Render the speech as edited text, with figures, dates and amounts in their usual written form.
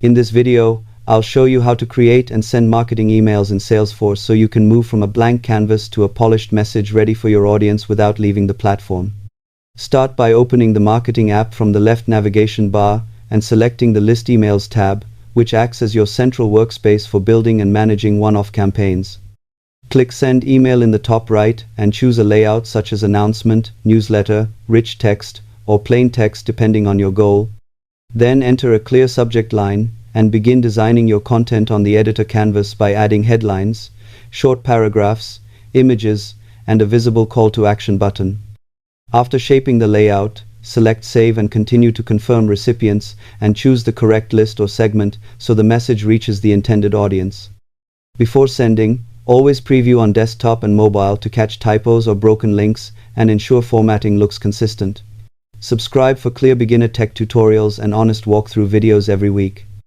In this video, I'll show you how to create and send marketing emails in Salesforce so you can move from a blank canvas to a polished message ready for your audience without leaving the platform. Start by opening the marketing app from the left navigation bar and selecting the List Emails tab, which acts as your central workspace for building and managing one-off campaigns. Click Send Email in the top right and choose a layout such as announcement, newsletter, rich text, or plain text depending on your goal. Then enter a clear subject line and begin designing your content on the editor canvas by adding headlines, short paragraphs, images, and a visible call to action button. After shaping the layout, select Save and continue to confirm recipients and choose the correct list or segment so the message reaches the intended audience. Before sending, always preview on desktop and mobile to catch typos or broken links and ensure formatting looks consistent. Subscribe for clear beginner tech tutorials and honest walkthrough videos every week.